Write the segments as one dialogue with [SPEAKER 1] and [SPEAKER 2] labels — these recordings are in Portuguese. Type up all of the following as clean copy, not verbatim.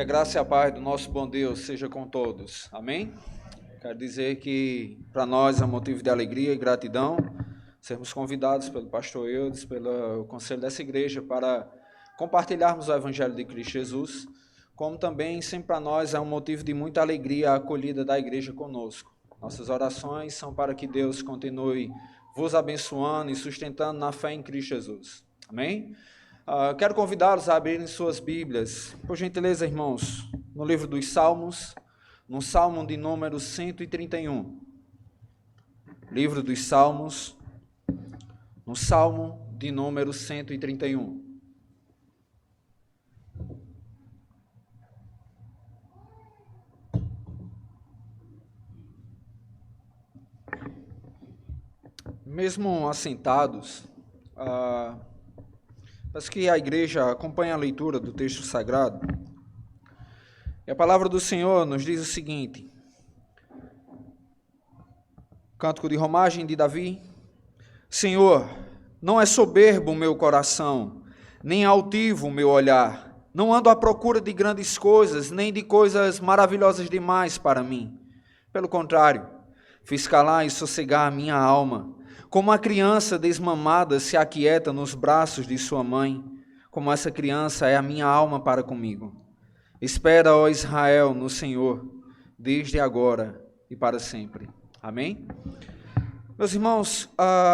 [SPEAKER 1] a graça e a paz do nosso bom Deus seja com todos. Amém? Quero dizer que para nós é um motivo de alegria e gratidão sermos convidados pelo pastor Eudes, pelo conselho dessa igreja, para compartilharmos o Evangelho de Cristo Jesus, como também sempre para nós é um motivo de muita alegria a acolhida da igreja conosco. Nossas orações são para que Deus continue vos abençoando e sustentando na fé em Cristo Jesus. Amém? Quero convidá-los a abrirem suas Bíblias, por gentileza, irmãos, no livro dos Salmos, no Salmo de número 131. Livro dos Salmos, no Salmo de número 131. Mesmo assentados, peço que a igreja acompanhe a leitura do texto sagrado. E a palavra do Senhor nos diz o seguinte: Cântico de romagem de Davi. Senhor, não é soberbo o meu coração, nem altivo o meu olhar. Não ando à procura de grandes coisas, nem de coisas maravilhosas demais para mim. Pelo contrário, fiz calar e sossegar a minha alma. Como a criança desmamada se aquieta nos braços de sua mãe, como essa criança é a minha alma para comigo. Espera, ó Israel, no Senhor, desde agora e para sempre. Amém? Meus irmãos,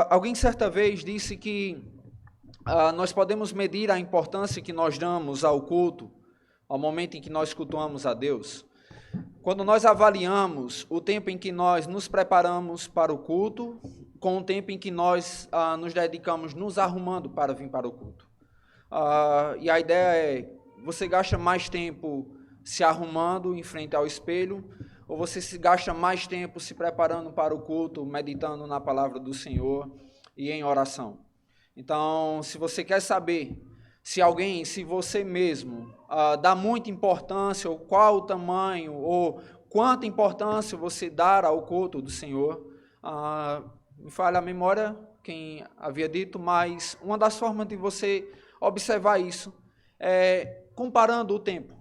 [SPEAKER 1] alguém certa vez disse que nós podemos medir a importância que nós damos ao culto, ao momento em que nós cultuamos a Deus, quando nós avaliamos o tempo em que nós nos preparamos para o culto, com o tempo em que nós nos dedicamos nos arrumando para vir para o culto. E a ideia é, você gasta mais tempo se arrumando em frente ao espelho, ou você se gasta mais tempo se preparando para o culto, meditando na palavra do Senhor e em oração. Então, se você quer saber se você mesmo dá muita importância, ou qual o tamanho, ou quanta importância você dá ao culto do Senhor, me falha a memória quem havia dito, mas uma das formas de você observar isso é comparando o tempo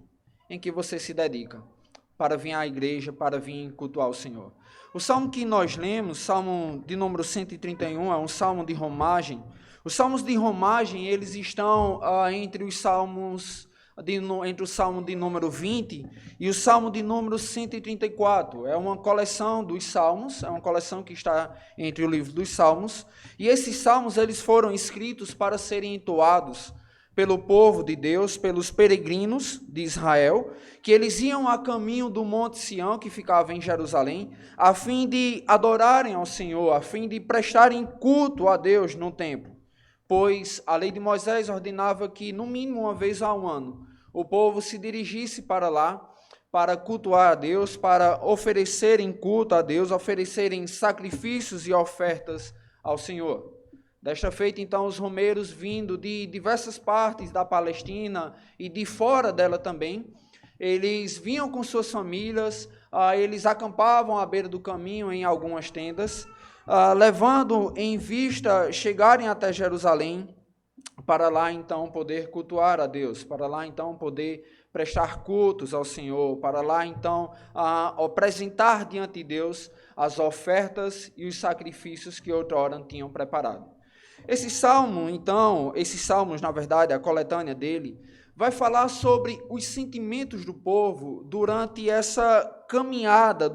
[SPEAKER 1] em que você se dedica para vir à igreja, para vir cultuar o Senhor. O salmo que nós lemos, salmo de número 131, é um salmo de romagem. Os salmos de romagem, eles estão entre os salmos, entre o salmo de número 20 e o salmo de número 134. É uma coleção dos salmos, é uma coleção que está entre o livro dos salmos. E esses salmos, eles foram escritos para serem entoados pelo povo de Deus, pelos peregrinos de Israel, que eles iam a caminho do Monte Sião, que ficava em Jerusalém, a fim de adorarem ao Senhor, a fim de prestarem culto a Deus no templo. Pois a lei de Moisés ordenava que, no mínimo uma vez ao ano, o povo se dirigisse para lá, para cultuar a Deus, para oferecerem culto a Deus, oferecerem sacrifícios e ofertas ao Senhor. Desta feita, então, os romeiros vindo de diversas partes da Palestina e de fora dela também, eles vinham com suas famílias, eles acampavam à beira do caminho em algumas tendas, levando em vista chegarem até Jerusalém, para lá então poder cultuar a Deus, para lá então poder prestar cultos ao Senhor, para lá então apresentar diante de Deus as ofertas e os sacrifícios que outrora tinham preparado. Esse salmo, então, esses salmos, na verdade, a coletânea dele, vai falar sobre os sentimentos do povo durante essa caminhada,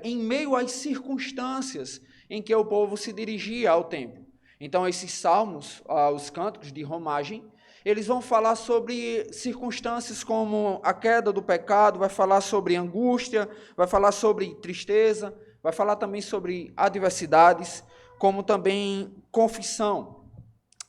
[SPEAKER 1] em meio às circunstâncias em que o povo se dirigia ao templo. Então, esses salmos, os cânticos de romagem, eles vão falar sobre circunstâncias como a queda do pecado, vai falar sobre angústia, vai falar sobre tristeza, vai falar também sobre adversidades, como também confissão.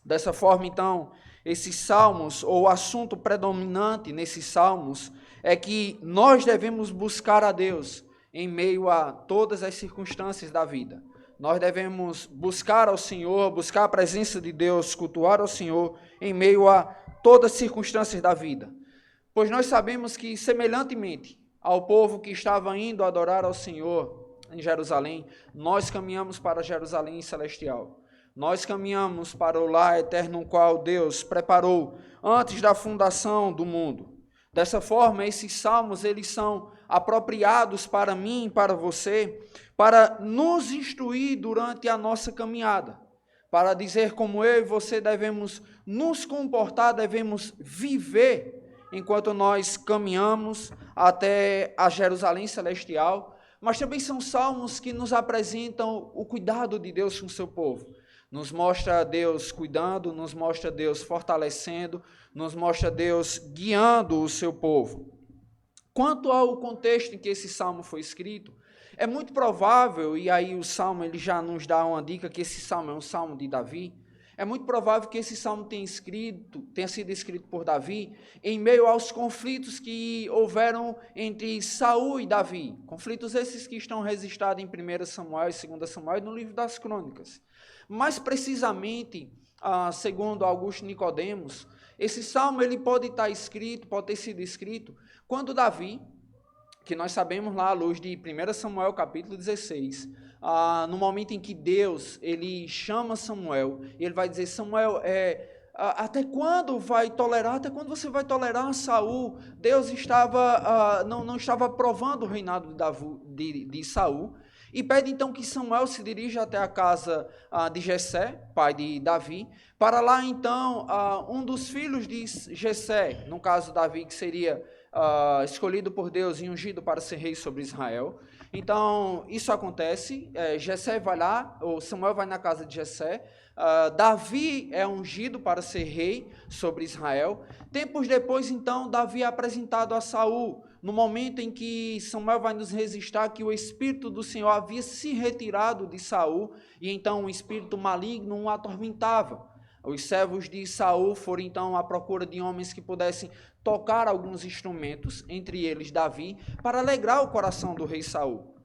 [SPEAKER 1] Dessa forma, então, esses salmos, ou o assunto predominante nesses salmos, é que nós devemos buscar a Deus em meio a todas as circunstâncias da vida. Nós devemos buscar ao Senhor, buscar a presença de Deus, cultuar ao Senhor em meio a todas as circunstâncias da vida. Pois nós sabemos que, semelhantemente ao povo que estava indo adorar ao Senhor em Jerusalém, nós caminhamos para Jerusalém celestial. Nós caminhamos para o lar eterno, qual Deus preparou antes da fundação do mundo. Dessa forma, esses salmos, eles são apropriados para mim e para você, para nos instruir durante a nossa caminhada, para dizer como eu e você devemos nos comportar, devemos viver enquanto nós caminhamos até a Jerusalém Celestial, mas também são salmos que nos apresentam o cuidado de Deus com o seu povo. Nos mostra Deus cuidando, nos mostra Deus fortalecendo, nos mostra Deus guiando o seu povo. Quanto ao contexto em que esse salmo foi escrito, é muito provável, e aí o salmo ele já nos dá uma dica que esse salmo é um salmo de Davi, é muito provável que esse salmo tenha sido escrito por Davi em meio aos conflitos que houveram entre Saul e Davi. Conflitos esses que estão registrados em 1 Samuel e 2 Samuel no livro das Crônicas. Mais precisamente, segundo Augusto Nicodemos, esse salmo ele pode ter sido escrito quando Davi, que nós sabemos lá à luz de 1 Samuel capítulo 16, no momento em que Deus ele chama Samuel, e ele vai dizer, Samuel, até quando você vai tolerar Saul? Deus não estava aprovando o reinado de Saul, e pede então que Samuel se dirija até a casa de Jessé, pai de Davi, para lá então um dos filhos de Jessé, no caso Davi, que seria escolhido por Deus e ungido para ser rei sobre Israel. Então isso acontece, Jessé vai lá, ou Samuel vai na casa de Jessé, Davi é ungido para ser rei sobre Israel. Tempos depois então Davi é apresentado a Saul, no momento em que Samuel vai nos registrar que o Espírito do Senhor havia se retirado de Saul, e então um espírito maligno o atormentava. Os servos de Saul foram então à procura de homens que pudessem tocar alguns instrumentos, entre eles Davi, para alegrar o coração do rei Saul.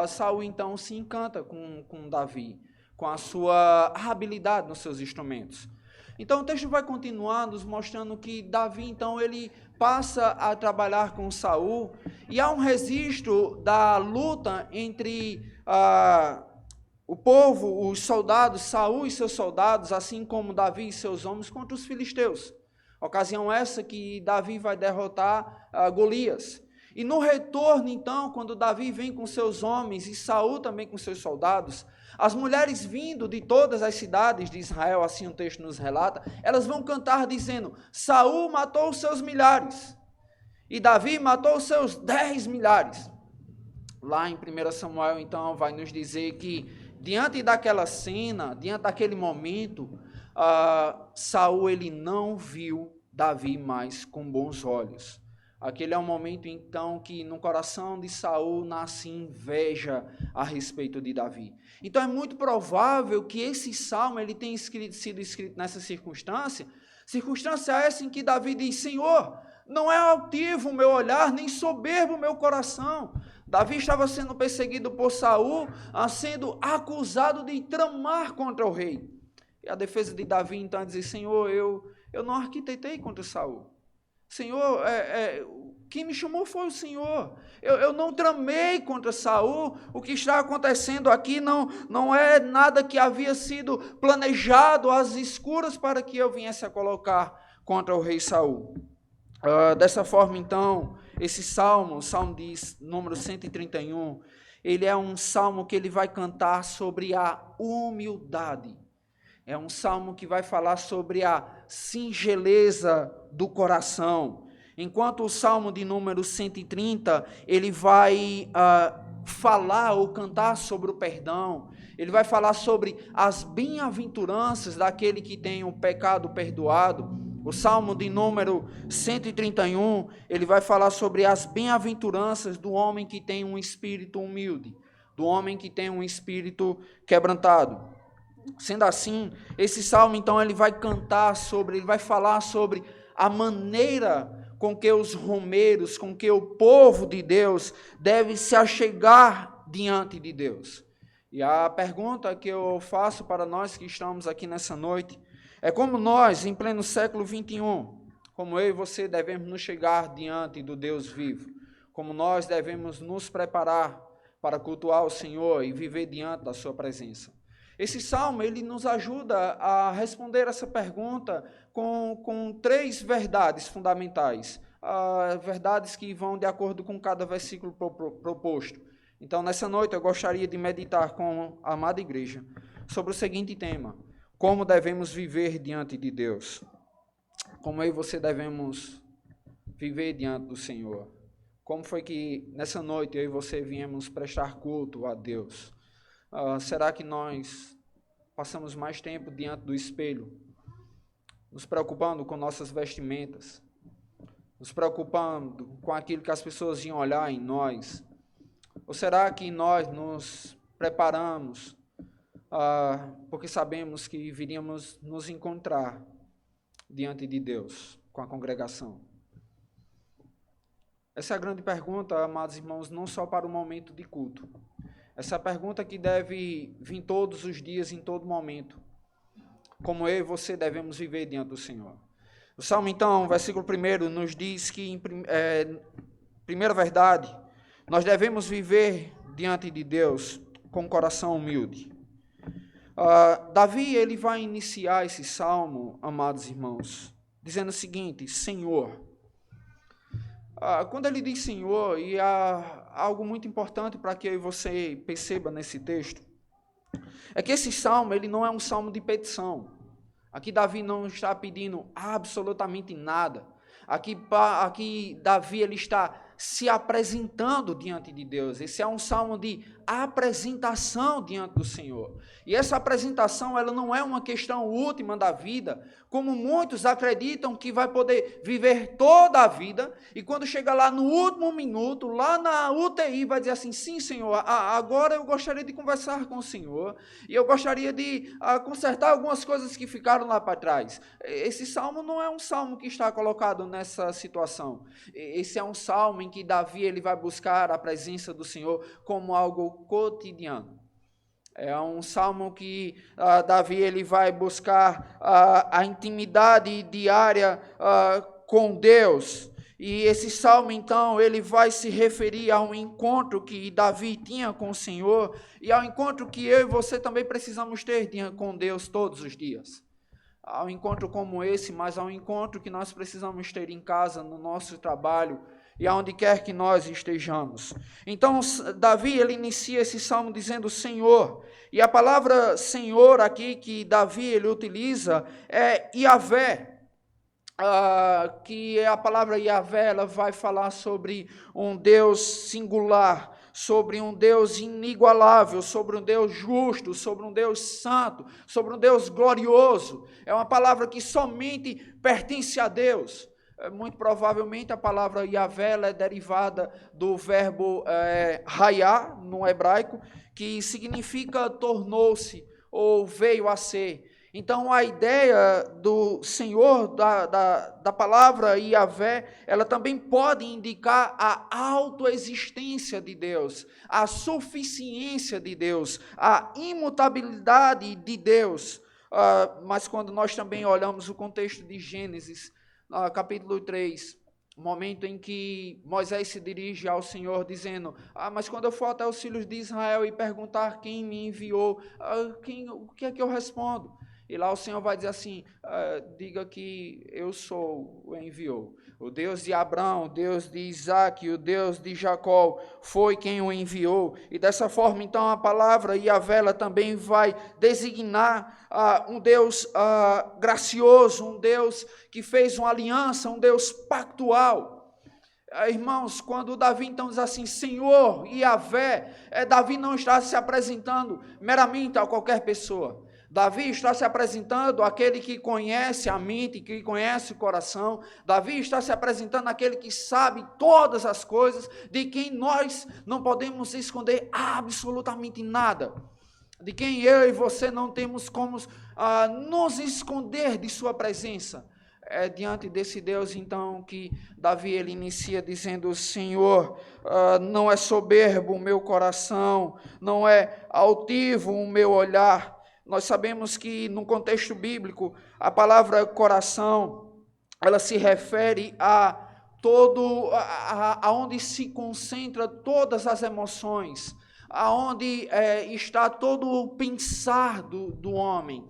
[SPEAKER 1] Saul então se encanta com Davi, com a sua habilidade nos seus instrumentos. Então o texto vai continuar nos mostrando que Davi então ele passa a trabalhar com Saul, e há um registro da luta entre o povo, os soldados, Saul e seus soldados, assim como Davi e seus homens, contra os filisteus. Ocasião essa que Davi vai derrotar Golias. E no retorno, então, quando Davi vem com seus homens e Saul também com seus soldados, as mulheres vindo de todas as cidades de Israel, assim o texto nos relata, elas vão cantar dizendo, Saul matou os seus milhares e Davi matou os seus 10 milhares. Lá em 1 Samuel, então, vai nos dizer que diante daquela cena, diante daquele momento, Saul ele não viu Davi mais com bons olhos. Aquele é um momento, então, que no coração de Saul nasce inveja a respeito de Davi. Então, é muito provável que esse salmo ele tenha sido escrito nessa circunstância essa em que Davi diz, Senhor, não é altivo o meu olhar, nem soberbo o meu coração. Davi estava sendo perseguido por Saul, sendo acusado de tramar contra o rei. E a defesa de Davi, então, é dizer, Senhor, eu não arquitetei contra Saul. Senhor, quem me chamou foi o Senhor. Eu não tramei contra Saul. O que está acontecendo aqui não é nada que havia sido planejado às escuras para que eu viesse a colocar contra o rei Saul. Dessa forma, então, esse salmo, o salmo de número 131, ele é um salmo que ele vai cantar sobre a humildade. É um salmo que vai falar sobre a singeleza do coração. Enquanto o salmo de número 130, ele vai falar ou cantar sobre o perdão. Ele vai falar sobre as bem-aventuranças daquele que tem o pecado perdoado. O salmo de número 131, ele vai falar sobre as bem-aventuranças do homem que tem um espírito humilde, do homem que tem um espírito quebrantado. Sendo assim, esse salmo, então, ele vai falar sobre a maneira com que os romeiros, com que o povo de Deus deve se achegar diante de Deus. E a pergunta que eu faço para nós que estamos aqui nessa noite é como nós, em pleno século 21, como eu e você devemos nos chegar diante do Deus vivo, como nós devemos nos preparar para cultuar o Senhor e viver diante da sua presença. Esse salmo, ele nos ajuda a responder essa pergunta com 3 verdades fundamentais. verdades que vão de acordo com cada versículo proposto. Então, nessa noite, eu gostaria de meditar com a amada igreja sobre o seguinte tema: como devemos viver diante de Deus. Como eu e você devemos viver diante do Senhor. Como foi que nessa noite eu e você viemos prestar culto a Deus? Será que nós passamos mais tempo diante do espelho, nos preocupando com nossas vestimentas, nos preocupando com aquilo que as pessoas iam olhar em nós? Ou será que nós nos preparamos porque sabemos que viríamos nos encontrar diante de Deus, com a congregação? Essa é a grande pergunta, amados irmãos, não só para o momento de culto. Essa é a pergunta que deve vir todos os dias, em todo momento. Como eu e você devemos viver diante do Senhor. O Salmo, então, versículo 1, nos diz que, primeira verdade, nós devemos viver diante de Deus com um coração humilde. Davi, ele vai iniciar esse salmo, amados irmãos, dizendo o seguinte: Senhor. Quando ele diz Senhor, e há algo muito importante para que eu e você perceba nesse texto, é que esse salmo, ele não é um salmo de petição. Aqui Davi não está pedindo absolutamente nada. Aqui Davi, ele está se apresentando diante de Deus. Esse é um salmo de apresentação diante do Senhor. E essa apresentação, ela não é uma questão última da vida, como muitos acreditam que vai poder viver toda a vida, e quando chega lá no último minuto, lá na UTI, vai dizer assim: sim, Senhor, agora eu gostaria de conversar com o Senhor, e eu gostaria de consertar algumas coisas que ficaram lá para trás. Esse salmo não é um salmo que está colocado nessa situação. Esse é um salmo em que Davi, ele vai buscar a presença do Senhor como algo cotidiano. É um salmo que Davi, ele vai buscar a intimidade diária com Deus. E esse salmo, então, ele vai se referir a um encontro que Davi tinha com o Senhor e ao encontro que eu e você também precisamos ter com Deus todos os dias. Há um encontro como esse, mas há um encontro que nós precisamos ter em casa, no nosso trabalho e aonde quer que nós estejamos. Então, Davi, ele inicia esse salmo dizendo Senhor. E a palavra Senhor aqui que Davi, ele utiliza é Yahvé. Que a palavra Yahvé, ela vai falar sobre um Deus singular, sobre um Deus inigualável, sobre um Deus justo, sobre um Deus santo, sobre um Deus glorioso. É uma palavra que somente pertence a Deus. Muito provavelmente a palavra Yahvé é derivada do verbo hayá, no hebraico, que significa tornou-se ou veio a ser. Então, a ideia do Senhor, da palavra Yahvé, ela também pode indicar a autoexistência de Deus, a suficiência de Deus, a imutabilidade de Deus. Mas quando nós também olhamos o contexto de Gênesis, capítulo 3, momento em que Moisés se dirige ao Senhor dizendo, mas quando eu for até os filhos de Israel e perguntar quem me enviou, o que é que eu respondo? E lá o Senhor vai dizer assim, diga que eu sou o enviou. O Deus de Abraão, o Deus de Isaac, o Deus de Jacó foi quem o enviou. E dessa forma, então, a palavra Yahvé também vai designar um Deus gracioso, um Deus que fez uma aliança, um Deus pactual. Irmãos, quando Davi então diz assim, Senhor, Yahvé, Davi não está se apresentando meramente a qualquer pessoa. Davi está se apresentando àquele que conhece a mente, que conhece o coração. Davi está se apresentando àquele que sabe todas as coisas, de quem nós não podemos esconder absolutamente nada. De quem eu e você não temos como nos esconder de sua presença. É diante desse Deus, então, que Davi, ele inicia dizendo, Senhor, não é soberbo o meu coração, não é altivo o meu olhar. Nós sabemos que, no contexto bíblico, a palavra coração, ela se refere aonde se concentra todas as emoções, aonde está todo o pensar do homem.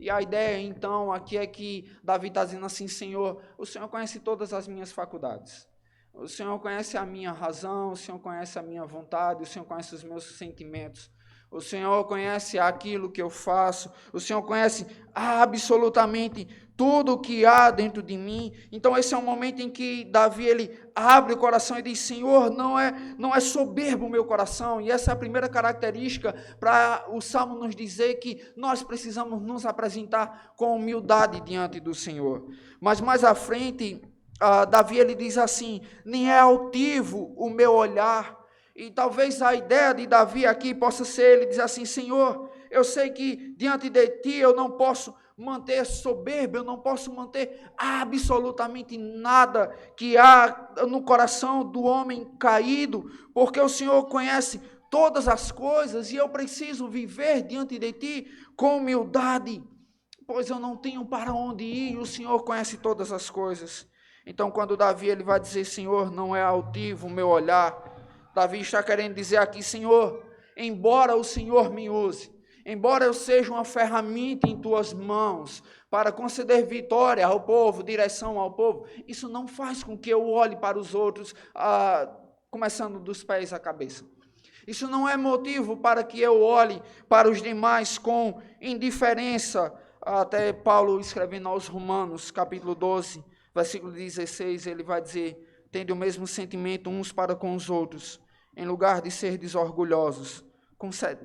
[SPEAKER 1] E a ideia, então, aqui é que Davi está dizendo assim, Senhor, o Senhor conhece todas as minhas faculdades. O Senhor conhece a minha razão, o Senhor conhece a minha vontade, o Senhor conhece os meus sentimentos. O Senhor conhece aquilo que eu faço, o Senhor conhece absolutamente tudo o que há dentro de mim. Então esse é um momento em que Davi ele abre o coração e diz, Senhor, não é soberbo o meu coração. E essa é a primeira característica para o Salmo nos dizer que nós precisamos nos apresentar com humildade diante do Senhor. Mas mais à frente, Davi ele diz assim, nem é altivo o meu olhar. E talvez a ideia de Davi aqui possa ser, ele diz assim, Senhor, eu sei que diante de ti eu não posso manter soberba, eu não posso manter absolutamente nada que há no coração do homem caído, porque o Senhor conhece todas as coisas e eu preciso viver diante de ti com humildade, pois eu não tenho para onde ir, o Senhor conhece todas as coisas. Então quando Davi ele vai dizer, Senhor, não é altivo o meu olhar, Davi está querendo dizer aqui, Senhor, embora o Senhor me use, embora eu seja uma ferramenta em tuas mãos para conceder vitória ao povo, direção ao povo, isso não faz com que eu olhe para os outros, começando dos pés à cabeça. Isso não é motivo para que eu olhe para os demais com indiferença. Até Paulo escrevendo aos Romanos, capítulo 12, versículo 16, ele vai dizer, tende o mesmo sentimento uns para com os outros, em lugar de ser desorgulhosos,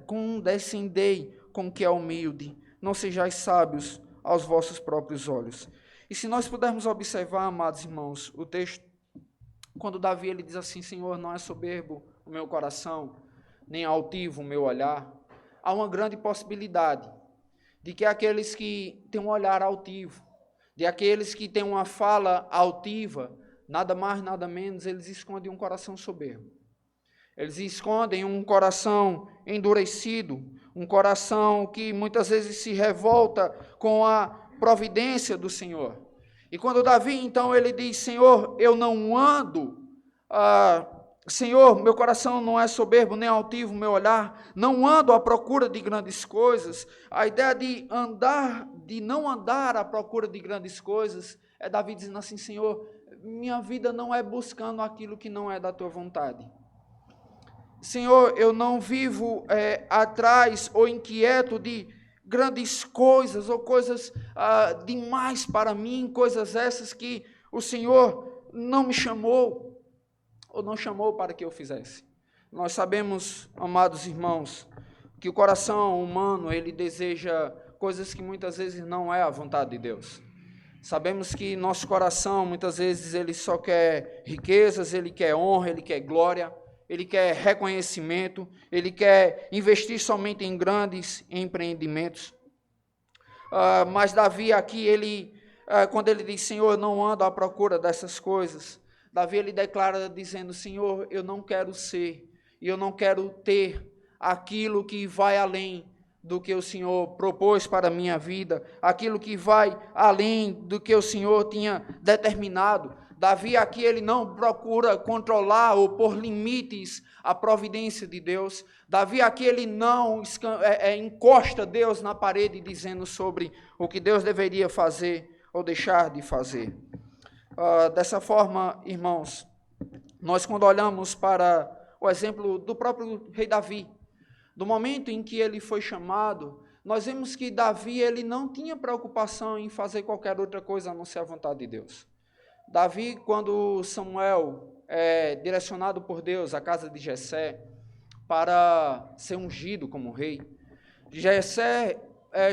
[SPEAKER 1] condescendei com o que é humilde, não sejais sábios aos vossos próprios olhos. E se nós pudermos observar, amados irmãos, o texto, quando Davi ele diz assim, Senhor, não é soberbo o meu coração, nem altivo o meu olhar, há uma grande possibilidade de que aqueles que têm um olhar altivo, de aqueles que têm uma fala altiva, nada mais, nada menos, eles escondem um coração soberbo. Eles escondem um coração endurecido, um coração que muitas vezes se revolta com a providência do Senhor. E quando Davi, então, ele diz, Senhor, eu não ando, Senhor, meu coração não é soberbo, nem altivo meu olhar, não ando à procura de grandes coisas. A ideia de não andar à procura de grandes coisas, é Davi dizendo assim, Senhor, minha vida não é buscando aquilo que não é da tua vontade. Senhor, eu não vivo atrás ou inquieto de grandes coisas ou coisas demais para mim, coisas essas que o Senhor não me chamou ou não chamou para que eu fizesse. Nós sabemos, amados irmãos, que o coração humano, ele deseja coisas que muitas vezes não é a vontade de Deus. Sabemos que nosso coração, muitas vezes, ele só quer riquezas, ele quer honra, ele quer glória, ele quer reconhecimento, ele quer investir somente em grandes empreendimentos. Mas Davi aqui, quando ele diz, Senhor, eu não ando à procura dessas coisas, Davi ele declara dizendo, Senhor, eu não quero ser, e eu não quero ter aquilo que vai além do que o Senhor propôs para a minha vida, aquilo que vai além do que o Senhor tinha determinado. Davi aqui ele não procura controlar ou pôr limites à providência de Deus. Davi aqui ele não encosta Deus na parede dizendo sobre o que Deus deveria fazer ou deixar de fazer. Dessa forma, irmãos, nós quando olhamos para o exemplo do próprio rei Davi, do momento em que ele foi chamado, nós vemos que Davi ele não tinha preocupação em fazer qualquer outra coisa a não ser a vontade de Deus. Davi, quando Samuel é direcionado por Deus à casa de Jessé para ser ungido como rei, Jessé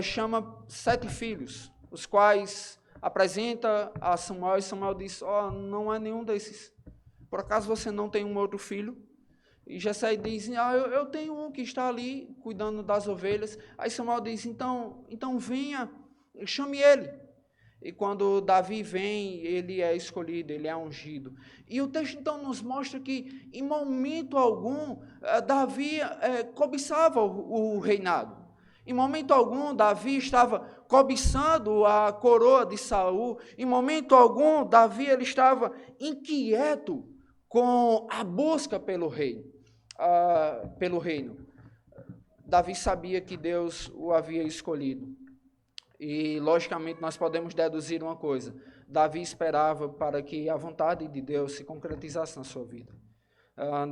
[SPEAKER 1] chama 7 filhos, os quais apresenta a Samuel, e Samuel diz, não é nenhum desses. Por acaso você não tem um outro filho? E Jessé diz, eu tenho um que está ali cuidando das ovelhas. Aí Samuel diz, então venha, chame ele. E quando Davi vem, ele é escolhido, ele é ungido. E o texto então nos mostra que em momento algum Davi cobiçava o reinado. Em momento algum Davi estava cobiçando a coroa de Saul. Em momento algum Davi ele estava inquieto com a busca pelo reino. Davi sabia que Deus o havia escolhido. E, logicamente, nós podemos deduzir uma coisa. Davi esperava para que a vontade de Deus se concretizasse na sua vida.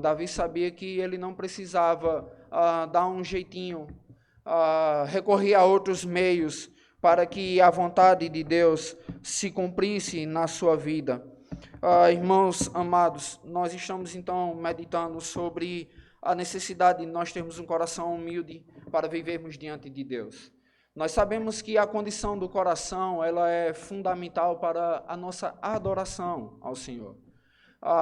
[SPEAKER 1] Davi sabia que ele não precisava dar um jeitinho, recorrer a outros meios para que a vontade de Deus se cumprisse na sua vida. Irmãos amados, nós estamos então meditando sobre a necessidade de nós termos um coração humilde para vivermos diante de Deus. Nós sabemos que a condição do coração ela é fundamental para a nossa adoração ao Senhor.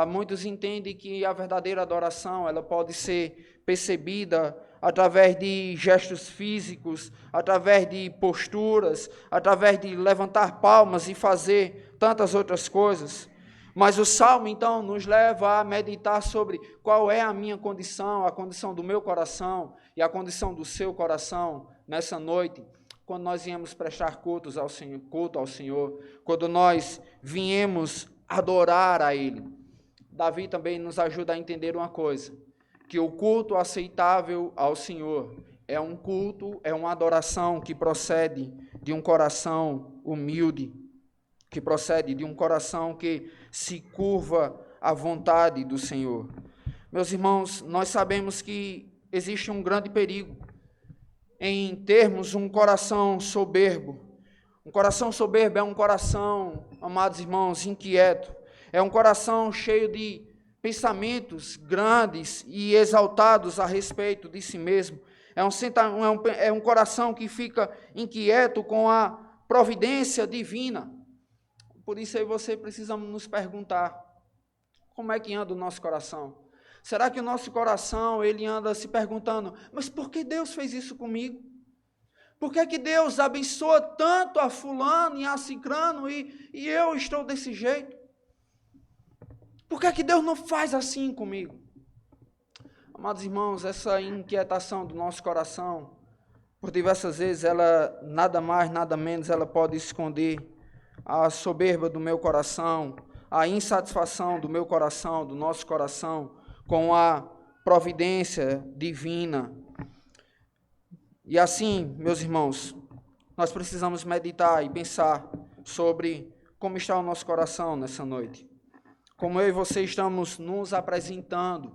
[SPEAKER 1] Muitos entendem que a verdadeira adoração ela pode ser percebida através de gestos físicos, através de posturas, através de levantar palmas e fazer tantas outras coisas. Mas o Salmo, então, nos leva a meditar sobre qual é a minha condição, a condição do meu coração e a condição do seu coração nessa noite, quando nós viemos prestar culto ao Senhor, quando nós viemos adorar a Ele. Davi também nos ajuda a entender uma coisa, que o culto aceitável ao Senhor é um culto, é uma adoração que procede de um coração humilde, que procede de um coração que se curva à vontade do Senhor. Meus irmãos, nós sabemos que existe um grande perigo em termos um coração soberbo. Um coração soberbo é um coração, amados irmãos, inquieto. É um coração cheio de pensamentos grandes e exaltados a respeito de si mesmo. É um coração que fica inquieto com a providência divina. Por isso aí você precisa nos perguntar, como é que anda o nosso coração? Será que o nosso coração, ele anda se perguntando, mas por que Deus fez isso comigo? Por que Deus abençoa tanto a fulano e a cicrano e eu estou desse jeito? Por que Deus não faz assim comigo? Amados irmãos, essa inquietação do nosso coração, por diversas vezes, ela nada mais, nada menos, ela pode esconder a soberba do meu coração, a insatisfação do meu coração, do nosso coração, com a providência divina. E assim, meus irmãos, nós precisamos meditar e pensar sobre como está o nosso coração nessa noite. Como eu e você estamos nos apresentando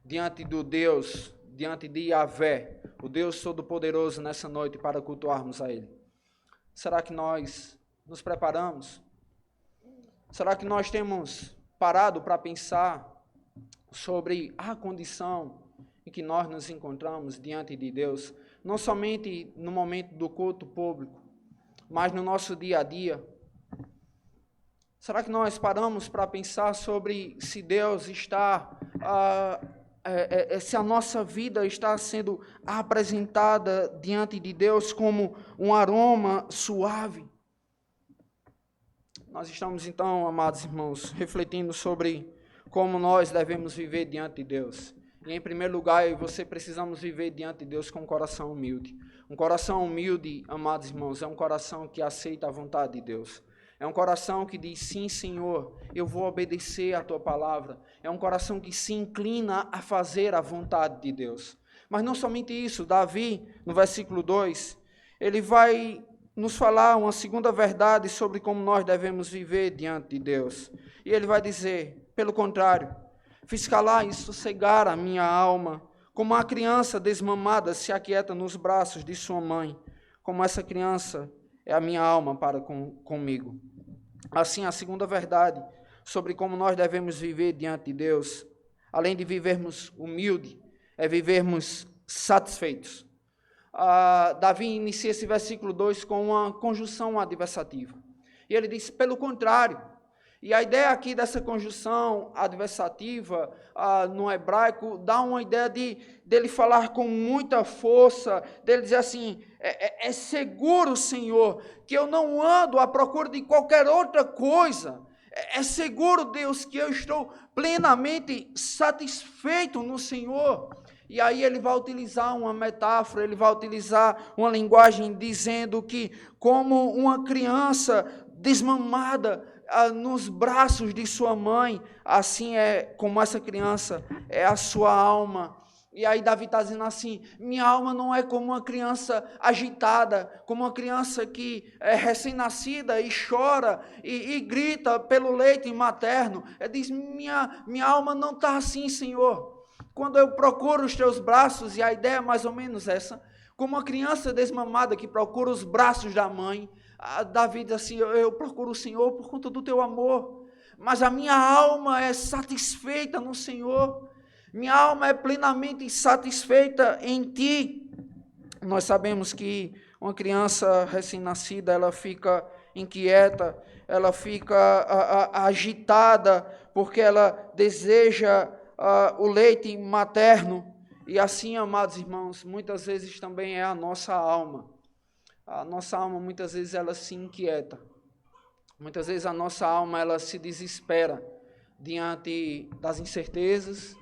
[SPEAKER 1] diante do Deus, diante de Yahvé, o Deus Todo-Poderoso nessa noite para cultuarmos a Ele. Será que nós nos preparamos? Será que nós temos parado para pensar sobre a condição em que nós nos encontramos diante de Deus, não somente no momento do culto público, mas no nosso dia a dia? Será que nós paramos para pensar sobre se Deus está, se a nossa vida está sendo apresentada diante de Deus como um aroma suave? Nós estamos então, amados irmãos, refletindo sobre como nós devemos viver diante de Deus. E em primeiro lugar, eu e você precisamos viver diante de Deus com um coração humilde. Um coração humilde, amados irmãos, é um coração que aceita a vontade de Deus. É um coração que diz, sim, Senhor, eu vou obedecer a Tua palavra. É um coração que se inclina a fazer a vontade de Deus. Mas não somente isso, Davi, no versículo 2, ele vai nos falar uma segunda verdade sobre como nós devemos viver diante de Deus. E ele vai dizer, pelo contrário, fiz calar e sossegar a minha alma, como a criança desmamada se aquieta nos braços de sua mãe, como essa criança é a minha alma para comigo. Assim, a segunda verdade sobre como nós devemos viver diante de Deus, além de vivermos humilde, é vivermos satisfeitos. Davi inicia esse versículo 2 com uma conjunção adversativa. E ele diz, pelo contrário. E a ideia aqui dessa conjunção adversativa no hebraico dá uma ideia dele falar com muita força, dele dizer assim, é seguro, Senhor, que eu não ando à procura de qualquer outra coisa. É seguro, Deus, que eu estou plenamente satisfeito no Senhor. E aí ele vai utilizar uma metáfora, ele vai utilizar uma linguagem dizendo que como uma criança desmamada nos braços de sua mãe, assim é como essa criança é a sua alma E aí Davi está dizendo assim, minha alma não é como uma criança agitada, como uma criança que é recém-nascida e chora e grita pelo leite materno. Ele diz, minha alma não está assim, Senhor. Quando eu procuro os teus braços, e a ideia é mais ou menos essa, como uma criança desmamada que procura os braços da mãe, Davi diz assim, eu procuro o Senhor por conta do teu amor, mas a minha alma é satisfeita no Senhor. Minha alma é plenamente satisfeita em ti. Nós sabemos que uma criança recém-nascida, ela fica inquieta, ela fica agitada, porque ela deseja o leite materno. E assim, amados irmãos, muitas vezes também é a nossa alma. A nossa alma, muitas vezes, ela se inquieta. Muitas vezes a nossa alma, ela se desespera diante das incertezas,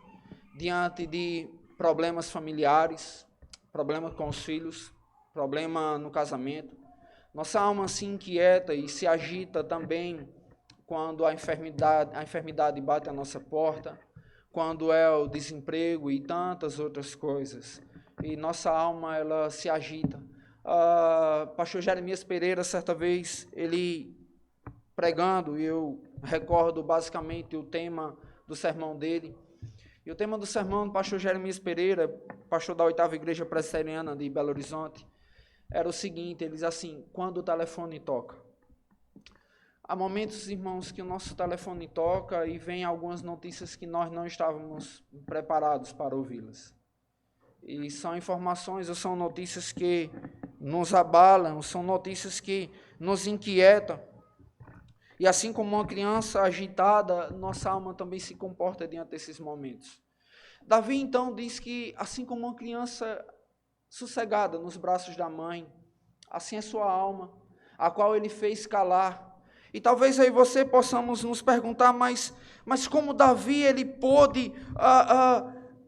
[SPEAKER 1] diante de problemas familiares, problema com os filhos, problema no casamento. Nossa alma se inquieta e se agita também quando a enfermidade bate à nossa porta, quando é o desemprego e tantas outras coisas. E nossa alma, ela se agita. Pastor Jeremias Pereira, certa vez, ele pregando, e eu recordo basicamente o tema do sermão dele. E o tema do sermão do pastor Jeremias Pereira, pastor da 8ª Igreja Presbiteriana de Belo Horizonte, era o seguinte, ele diz assim, quando o telefone toca. Há momentos, irmãos, que o nosso telefone toca e vem algumas notícias que nós não estávamos preparados para ouvi-las. E são informações ou são notícias que nos abalam, são notícias que nos inquietam. E assim como uma criança agitada, nossa alma também se comporta diante desses momentos. Davi, então, diz que, assim como uma criança sossegada nos braços da mãe, assim é sua alma, a qual ele fez calar. E talvez aí você possamos nos perguntar, mas como Davi, ele pôde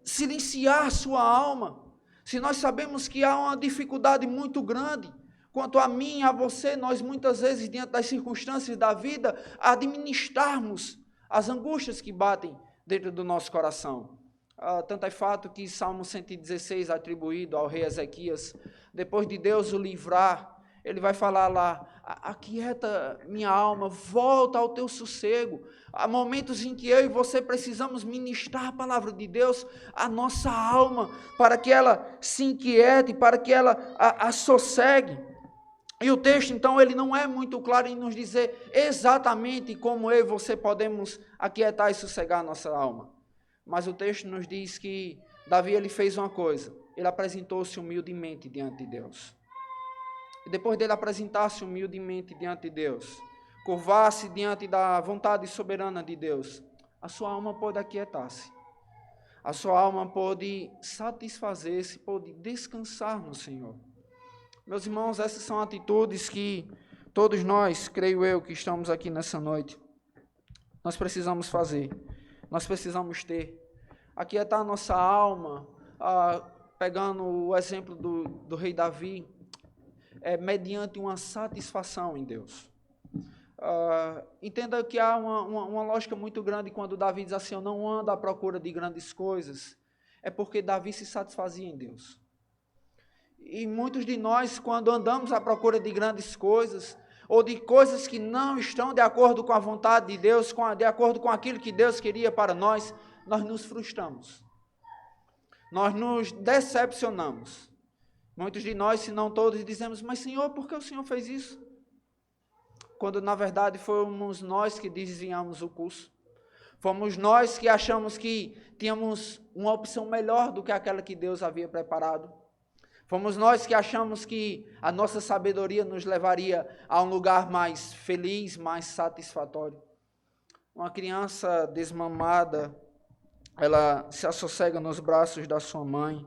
[SPEAKER 1] silenciar sua alma? Se nós sabemos que há uma dificuldade muito grande, quanto a mim, a você, nós muitas vezes, diante das circunstâncias da vida, administrarmos as angústias que batem dentro do nosso coração. Tanto é fato que Salmo 116, atribuído ao rei Ezequias, depois de Deus o livrar, ele vai falar lá, aquieta minha alma, volta ao teu sossego. Há momentos em que eu e você precisamos ministrar a palavra de Deus à nossa alma, para que ela se inquiete, para que ela a sossegue. E o texto, então, ele não é muito claro em nos dizer exatamente como eu e você podemos aquietar e sossegar a nossa alma. Mas o texto nos diz que Davi, ele fez uma coisa, ele apresentou-se humildemente diante de Deus. E depois dele apresentar-se humildemente diante de Deus, curvar-se diante da vontade soberana de Deus, a sua alma pôde aquietar-se. A sua alma pôde satisfazer-se, pôde descansar no Senhor. Meus irmãos, essas são atitudes que todos nós, creio eu, que estamos aqui nessa noite, nós precisamos fazer, nós precisamos ter. Aquietar a nossa alma, pegando o exemplo do rei Davi, mediante uma satisfação em Deus. Entenda que há uma lógica muito grande quando Davi diz assim, eu não ando à procura de grandes coisas, é porque Davi se satisfazia em Deus. E muitos de nós, quando andamos à procura de grandes coisas, ou de coisas que não estão de acordo com a vontade de Deus, de acordo com aquilo que Deus queria para nós, nós nos frustramos. Nós nos decepcionamos. Muitos de nós, se não todos, dizemos, mas Senhor, por que o Senhor fez isso? Quando na verdade fomos nós que desviamos o curso. Fomos nós que achamos que tínhamos uma opção melhor do que aquela que Deus havia preparado. Fomos nós que achamos que a nossa sabedoria nos levaria a um lugar mais feliz, mais satisfatório. Uma criança desmamada, ela se assossega nos braços da sua mãe,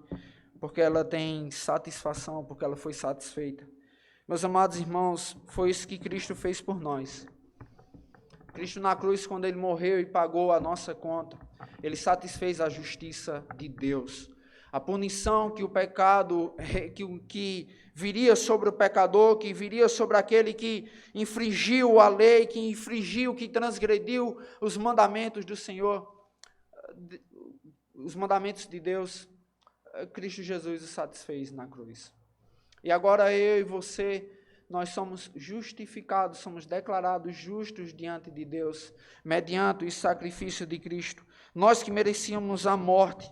[SPEAKER 1] porque ela tem satisfação, porque ela foi satisfeita. Meus amados irmãos, foi isso que Cristo fez por nós. Cristo na cruz, quando ele morreu e pagou a nossa conta, ele satisfez a justiça de Deus. A punição que o pecado, que viria sobre o pecador, que viria sobre aquele que infringiu a lei, que transgrediu os mandamentos do Senhor, os mandamentos de Deus, Cristo Jesus o satisfez na cruz. E agora eu e você, nós somos justificados, somos declarados justos diante de Deus, mediante o sacrifício de Cristo. Nós que merecíamos a morte,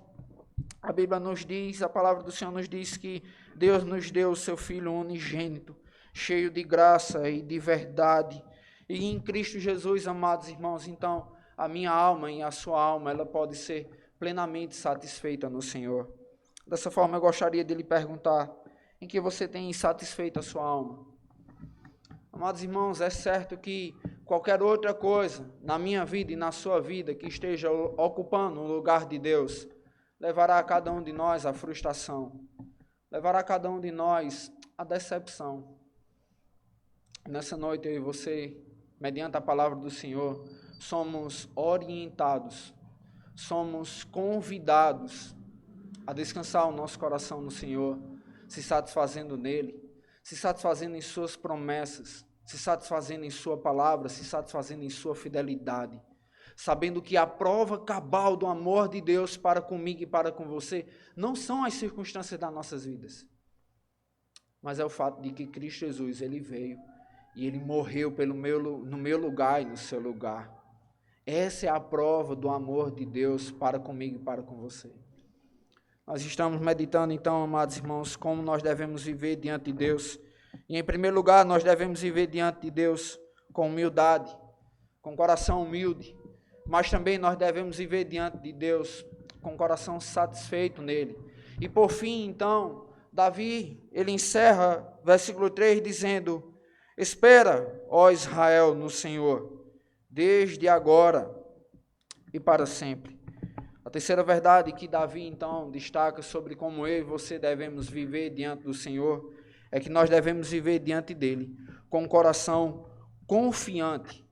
[SPEAKER 1] a Bíblia nos diz, a palavra do Senhor nos diz que Deus nos deu o seu Filho unigênito, cheio de graça e de verdade. E em Cristo Jesus, amados irmãos, então, a minha alma e a sua alma, ela pode ser plenamente satisfeita no Senhor. Dessa forma, eu gostaria de lhe perguntar, em que você tem satisfeito a sua alma? Amados irmãos, é certo que qualquer outra coisa na minha vida e na sua vida que esteja ocupando o lugar de Deus, levará a cada um de nós à frustração, levará a cada um de nós à decepção. Nessa noite eu e você, mediante a palavra do Senhor, somos orientados, somos convidados a descansar o nosso coração no Senhor, se satisfazendo nele, se satisfazendo em suas promessas, se satisfazendo em sua palavra, se satisfazendo em sua fidelidade, sabendo que a prova cabal do amor de Deus para comigo e para com você não são as circunstâncias das nossas vidas, mas é o fato de que Cristo Jesus, ele veio e ele morreu no meu lugar e no seu lugar. Essa é a prova do amor de Deus para comigo e para com você. Nós estamos meditando então, amados irmãos, como nós devemos viver diante de Deus. E em primeiro lugar, nós devemos viver diante de Deus com humildade, com coração humilde. Mas também nós devemos viver diante de Deus com coração satisfeito nele. E por fim, então, Davi, ele encerra versículo 3 dizendo: espera, ó Israel, no Senhor, desde agora e para sempre. A terceira verdade que Davi, então, destaca sobre como eu e você devemos viver diante do Senhor, é que nós devemos viver diante dele com um coração confiante.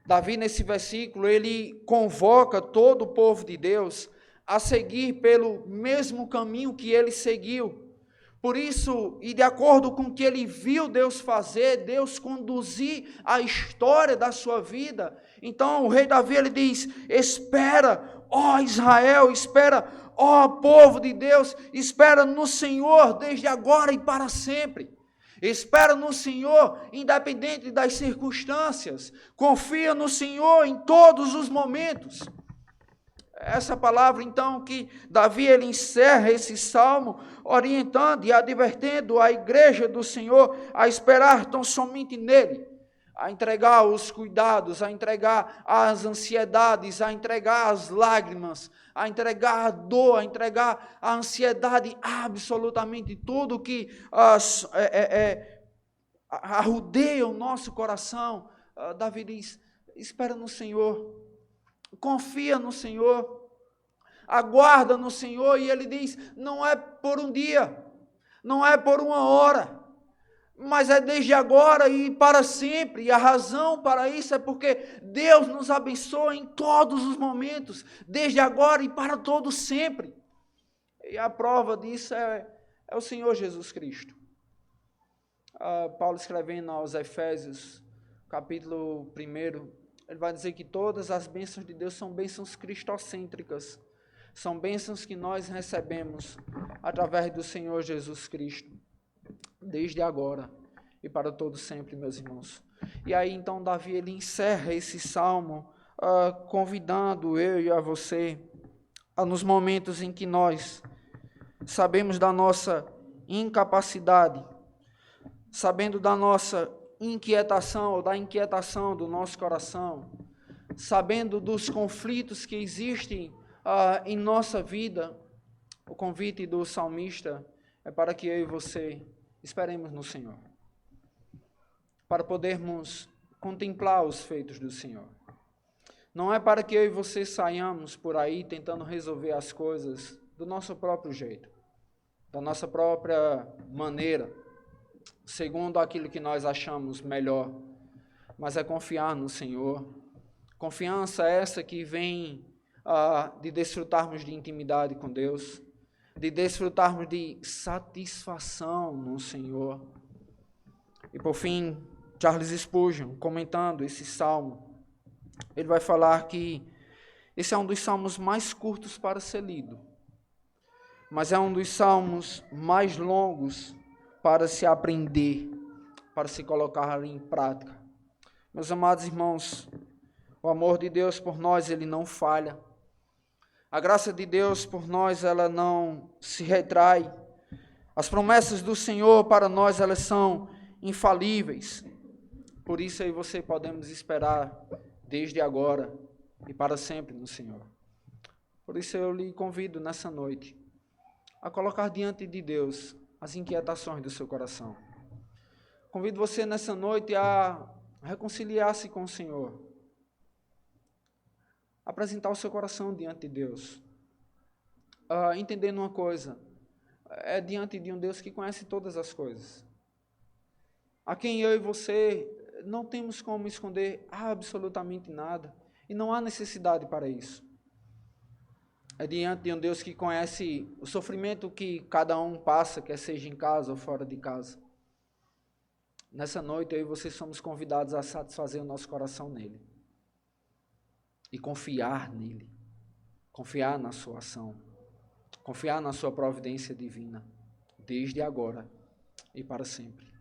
[SPEAKER 1] Davi, nesse versículo, ele convoca todo o povo de Deus a seguir pelo mesmo caminho que ele seguiu. Por isso, e de acordo com o que ele viu Deus fazer, Deus conduzir a história da sua vida, então o rei Davi, ele diz: espera, ó Israel, espera, ó povo de Deus, espera no Senhor desde agora e para sempre. Espera no Senhor, independente das circunstâncias. Confia no Senhor em todos os momentos. Essa palavra, então, que Davi, ele encerra esse salmo, orientando e advertendo a igreja do Senhor a esperar tão somente nele, a entregar os cuidados, a entregar as ansiedades, a entregar as lágrimas, a entregar a dor, a entregar a ansiedade, absolutamente tudo que arrodeia o nosso coração. Davi diz: espera no Senhor, confia no Senhor, aguarda no Senhor. E ele diz: não é por um dia, não é por uma hora, mas é desde agora e para sempre. E a razão para isso é porque Deus nos abençoa em todos os momentos, desde agora e para todo sempre. E a prova disso é o Senhor Jesus Cristo. Paulo, escrevendo aos Efésios, capítulo 1, ele vai dizer que todas as bênçãos de Deus são bênçãos cristocêntricas, são bênçãos que nós recebemos através do Senhor Jesus Cristo, desde agora e para todo sempre, meus irmãos. E aí então Davi, ele encerra esse salmo convidando eu e a você nos momentos em que nós sabemos da nossa incapacidade, sabendo da nossa inquietação ou da inquietação do nosso coração, sabendo dos conflitos que existem em nossa vida. O convite do salmista é para que eu e você esperemos no Senhor, para podermos contemplar os feitos do Senhor. Não é para que eu e você saiamos por aí tentando resolver as coisas do nosso próprio jeito, da nossa própria maneira, segundo aquilo que nós achamos melhor, mas é confiar no Senhor. Confiança essa que vem de desfrutarmos de intimidade com Deus, de desfrutarmos de satisfação no Senhor. E por fim, Charles Spurgeon, comentando esse salmo, ele vai falar que esse é um dos salmos mais curtos para ser lido, mas é um dos salmos mais longos para se aprender, para se colocar em prática. Meus amados irmãos, o amor de Deus por nós, ele não falha. A graça de Deus por nós, ela não se retrai. As promessas do Senhor para nós, elas são infalíveis. Por isso aí você podemos esperar desde agora e para sempre no Senhor. Por isso eu lhe convido nessa noite a colocar diante de Deus as inquietações do seu coração. Convido você nessa noite a reconciliar-se com o Senhor. Apresentar o seu coração diante de Deus. Entendendo uma coisa, é diante de um Deus que conhece todas as coisas. A quem eu e você não temos como esconder absolutamente nada. E não há necessidade para isso. É diante de um Deus que conhece o sofrimento que cada um passa, quer seja em casa ou fora de casa. Nessa noite, eu e você somos convidados a satisfazer o nosso coração nele. E confiar nele. Confiar na sua ação. Confiar na sua providência divina. Desde agora e para sempre.